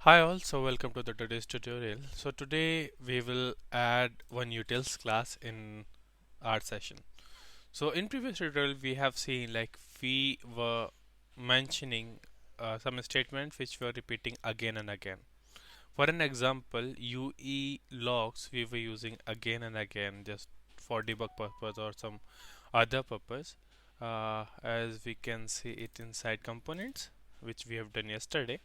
Hi all, so welcome to the today's tutorial. So today we will add one utils class in our session. So in previous tutorial we have seen like we were mentioning some statements which were repeating again and again. For an example, UE logs we were using again and again just for debug purpose or some other purpose. As we can see it inside components, which we have done yesterday.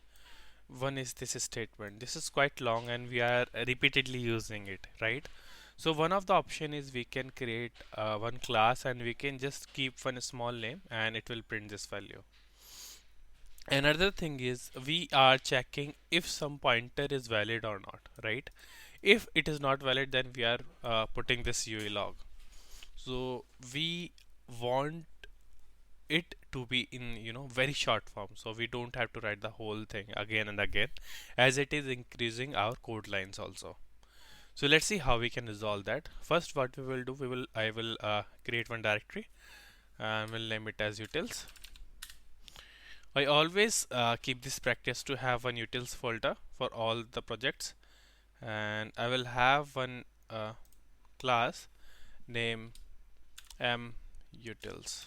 One is this statement. This is quite long and we are repeatedly using it, right? So one of the option is we can create one class and we can just keep one small name and it will print this value. Another thing is we are checking if some pointer is valid or not, right? If it is not valid, then we are putting this UE log. So we want it to be in very short form, so we don't have to write the whole thing again and again, as it is increasing our code lines also. So let's see how we can resolve that. First, what we will do, I will create one directory and we'll name it as utils. I always keep this practice to have one utils folder for all the projects, and I will have one class name m utils.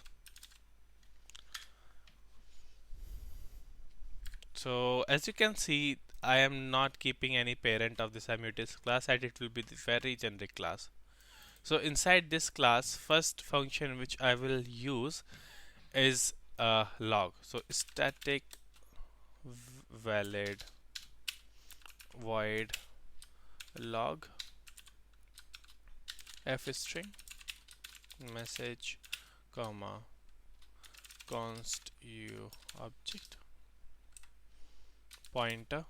So as you can see, I am not keeping any parent of this mutils class, and it will be the very generic class. So inside this class, first function which I will use is log. So static valid void log f string message comma const u object pointer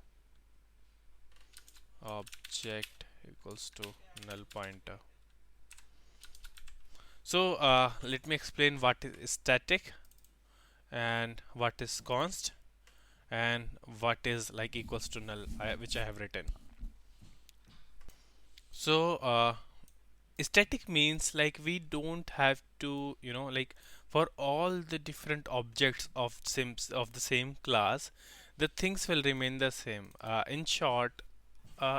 object equals to null pointer. So let me explain what is static and what is const and what is like equals to null, which I have written. So static means like we don't have to, like for all the different objects of sims of the same class, the things will remain the same. In short,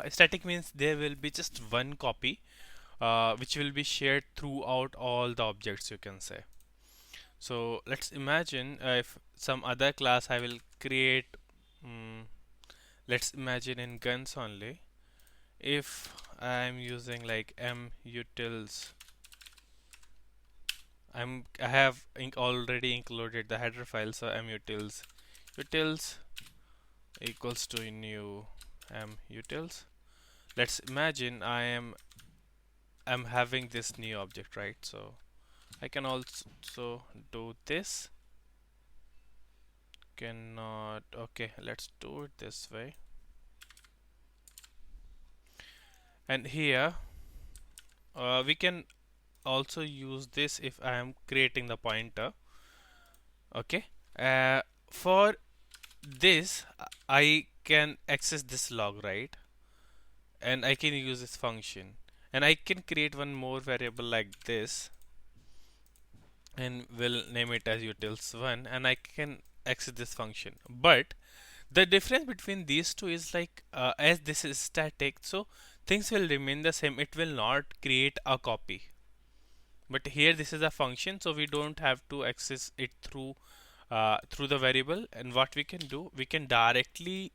static means there will be just one copy which will be shared throughout all the objects, you can say. So let's imagine if some other class I will create. mm let's imagine in guns only. If I'm using like m utils, I have already included the header file, so m utils equals to new m utils. Let's imagine I'm having this new object, right? So I can also do this. Cannot. Okay, let's do it this way. And here we can also use this if I am creating the pointer. Okay. For this, I can access this log, right? And I can use this function. And I can create one more variable like this and we'll name it as utils1, and I can access this function. But the difference between these two is like as this is static, so things will remain the same. It will not create a copy. But here this is a function, so we don't have to access it through the variable. And what we can do, we can directly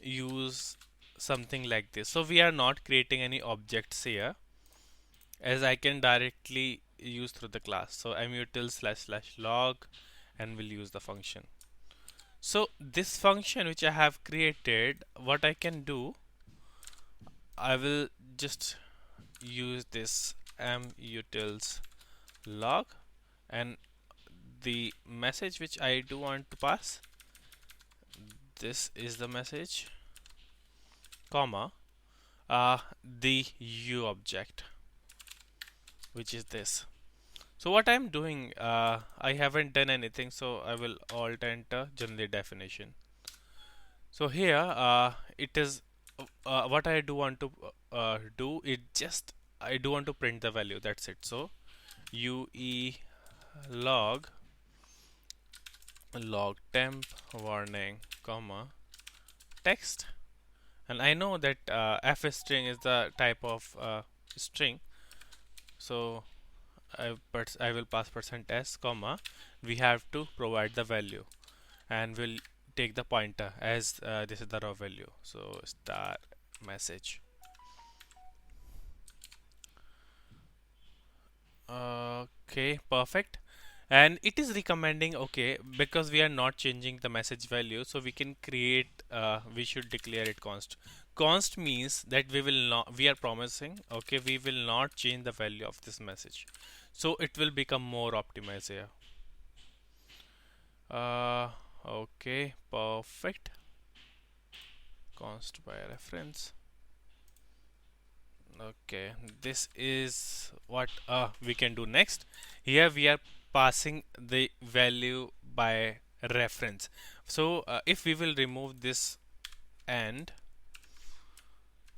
use something like this. So we are not creating any objects here, as I can directly use through the class. So mutil / log, and we'll use the function. So this function which I have created, what I can do, I will just use this mutils log, and the message which I do want to pass, this is the message, comma the u object, which is this. So what I'm doing, I haven't done anything, so I will alt enter general definition. So here it is what I do want to do it just I do want to print the value, that's it. So UE log temp warning comma text, and I know that f string is the type of string, so I will pass %s comma, we have to provide the value, and we'll take the pointer as this is the raw value, so star message. Okay, perfect. And it is recommending, okay, because we are not changing the message value, so we can create, we should declare it const. Const means that we will not, we are promising, okay, we will not change the value of this message. So it will become more optimized here. Okay, perfect. Const by reference. Okay, this is what we can do next. Here we are passing the value by reference. So if we will remove this and,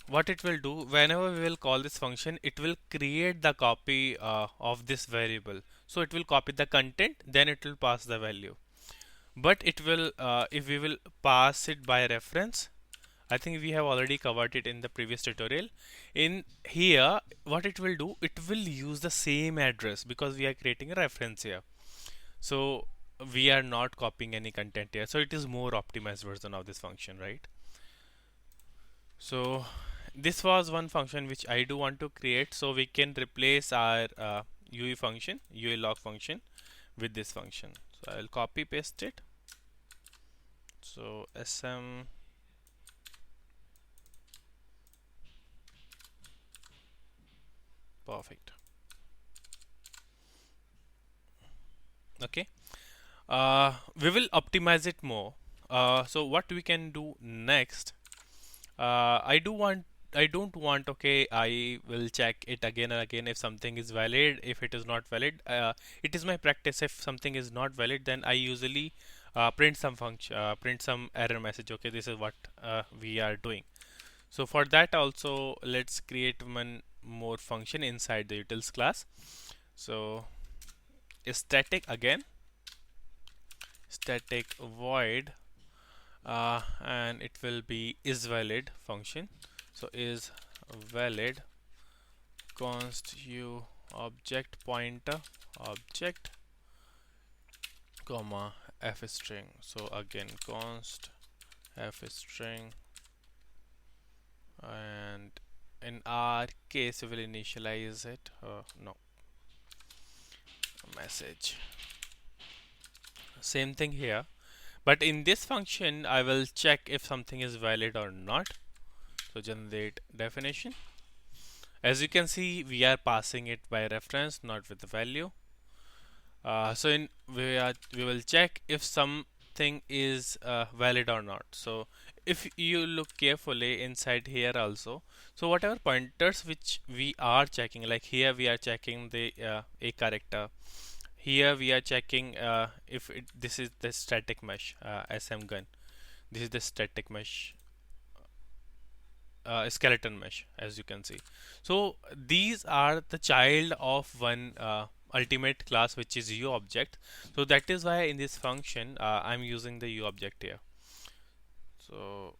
what it will do, whenever we will call this function, it will create the copy of this variable. So it will copy the content, then it will pass the value. But it will, if we will pass it by reference, I think we have already covered it in the previous tutorial. In here, what it will do, it will use the same address because we are creating a reference here. So we are not copying any content here. So it is more optimized version of this function, right? So this was one function which I do want to create. So we can replace our UE function, UE log function with this function. So I'll copy paste it. So sm perfect. Okay. We will optimize it more. So what we can do next? I do want. I don't want. Okay, I will check it again and again if something is valid. If it is not valid, it is my practice. If something is not valid, then I usually print some function, print some error message. Okay, this is what we are doing. So for that also, let's create one more function inside the utils class. So static again, static void, and it will be is valid function. So is valid const u object pointer object comma f string. So again const f string, and in our case we will initialize it, no, message. Same thing here, but in this function I will check if something is valid or not. So generate definition. As you can see, we are passing it by reference, not with the value. So we will check if something is valid or not. So if you look carefully inside here also, so whatever pointers which we are checking, like here we are checking the a character. Here we are checking if this is the static mesh SM gun. This is the static mesh skeleton mesh, as you can see. So these are the child of one ultimate class, which is uObject. So that is why in this function I'm using the uObject here. So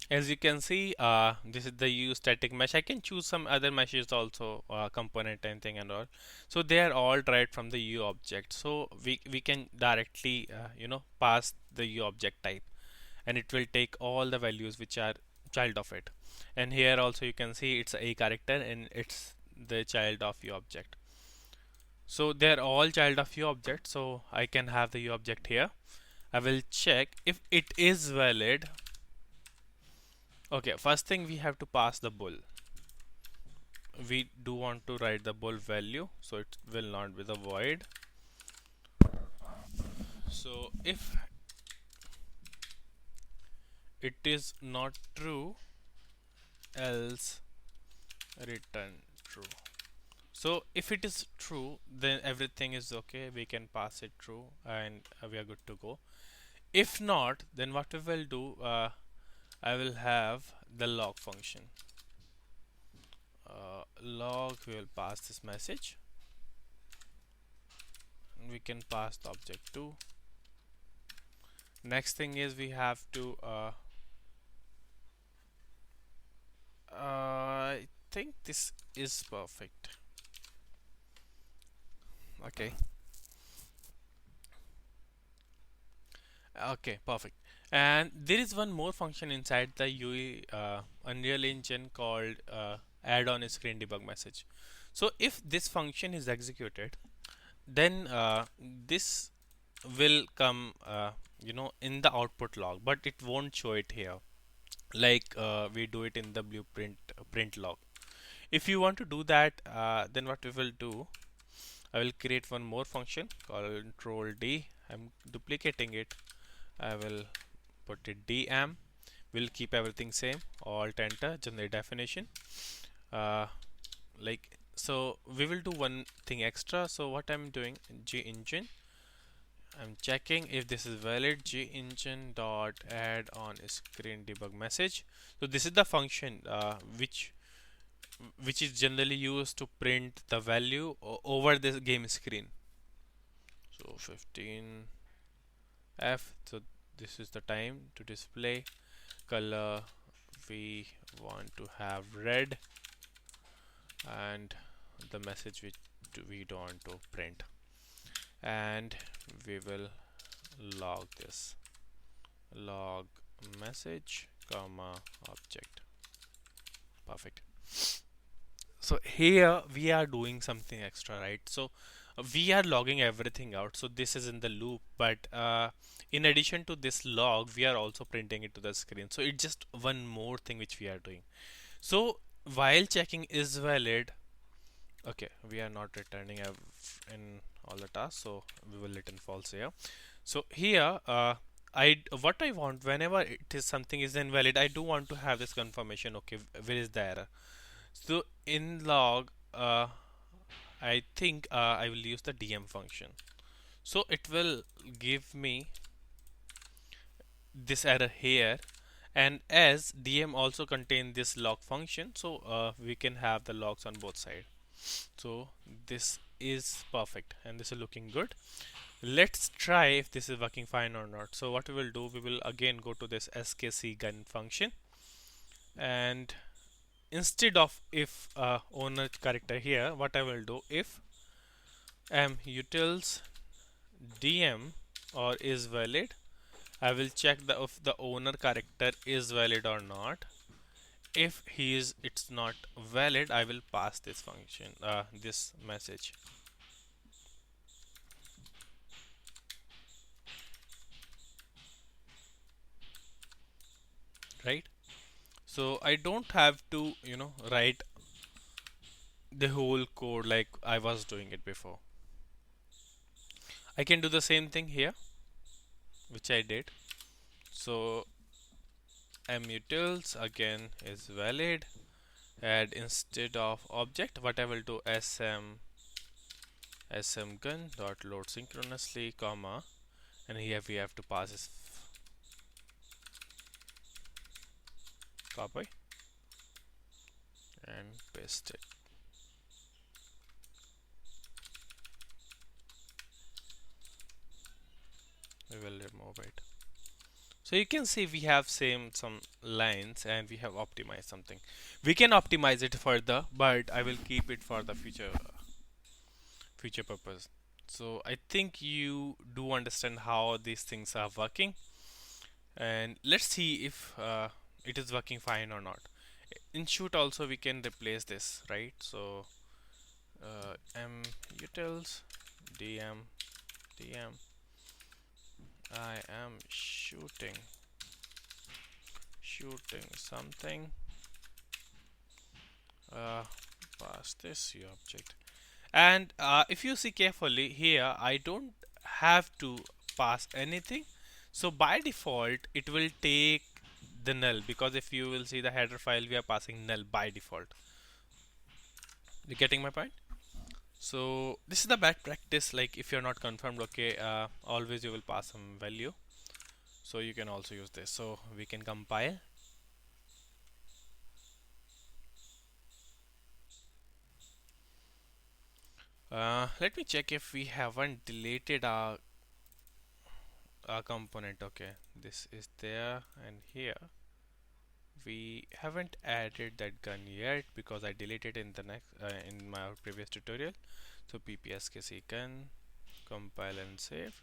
as you can see, this is the U static mesh. I can choose some other meshes also, component and thing and all. So they are all derived from the U object. So we can directly pass the U object type, and it will take all the values which are child of it. And here also you can see it's a character and it's the child of U object. So they're all child of U object. So I can have the U object here. I will check if it is valid. Okay, first thing we have to pass the bool. We do want to write the bool value, so it will not be the void. So if it is not true, else return true. So if it is true, then everything is okay. We can pass it true, and we are good to go. If not, then what we will do, I will have the log function. Log, we will pass this message. We can pass the object too. Next thing is we have to I think this is perfect. Okay. Okay, perfect. And there is one more function inside the UE Unreal Engine called add on screen debug message. So if this function is executed, then this will come, in the output log, but it won't show it here, like we do it in the blueprint print log. If you want to do that, then what we will do, I will create one more function called control D. I'm duplicating it. I will put it dm. We'll keep everything same. Alt enter generate definition. Uh, like so, we will do one thing extra. So what I'm doing, gengine. I'm checking if this is valid. Gengine dot add on screen debug message. So this is the function which is generally used to print the value over this game screen. So 15 F. So this is the time to display. Color we want to have red, and the message which we don't want to print, and we will log this, log message comma object. Perfect. So here we are doing something extra, right? So we are logging everything out, so this is in the loop, but in addition to this log we are also printing it to the screen, so it's just one more thing which we are doing. So while checking is valid, okay, we are not returning in all the tasks, so we will return false here. So here I what I want, whenever it is something is invalid, I do want to have this confirmation. Okay, where is the error? So in log, I think I will use the dm function. So it will give me this error here, and as dm also contain this log function, so we can have the logs on both sides. So this is perfect and this is looking good. Let's try if this is working fine or not. So what we will do, we will again go to this skc gun function, and instead of if owner character here, what I will do, if utils dm or is valid, I will check the if the owner character is valid or not. If he is, it's not valid, I will pass this function, this message, right? So I don't have to, write the whole code like I was doing it before. I can do the same thing here, which I did. So mutils again is valid. Add instead of object, what I will do, sm gun dot load synchronously, comma, and here we have to pass this copy and paste it. We will remove it. So you can see we have same some lines and we have optimized something. We can optimize it further, but I will keep it for the future purpose. So I think you do understand how these things are working, and let's see if it is working fine or not. In shoot also we can replace this, right? So m utils dm I am shooting something, uh, pass this object. And if you see carefully here, I don't have to pass anything. So by default it will take the null, because if you will see the header file, we are passing null by default. You getting my point? So this is the bad practice, like if you're not confirmed, okay, always you will pass some value. So you can also use this. So we can compile. Let me check if we haven't deleted our component. Okay, this is there, and here We haven't added that gun yet because I deleted in the next in my previous tutorial. So ppskc gun, compile and save.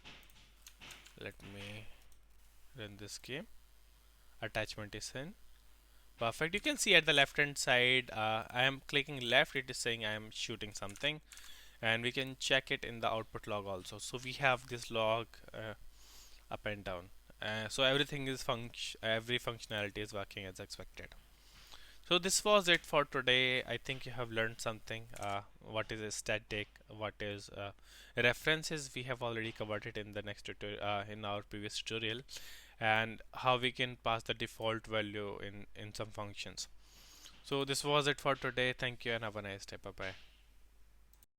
Let me run this game. Attachment is in. Perfect. You can see at the left hand side, I am clicking left, it is saying I am shooting something, and we can check it in the output log also. So we have this log up and down. So everything is every functionality is working as expected. So this was it for today. I think you have learned something. What is a static? What is references? We have already covered it in the next tutorial, in our previous tutorial, and how we can pass the default value in some functions. So this was it for today. Thank you and have a nice day. Bye bye.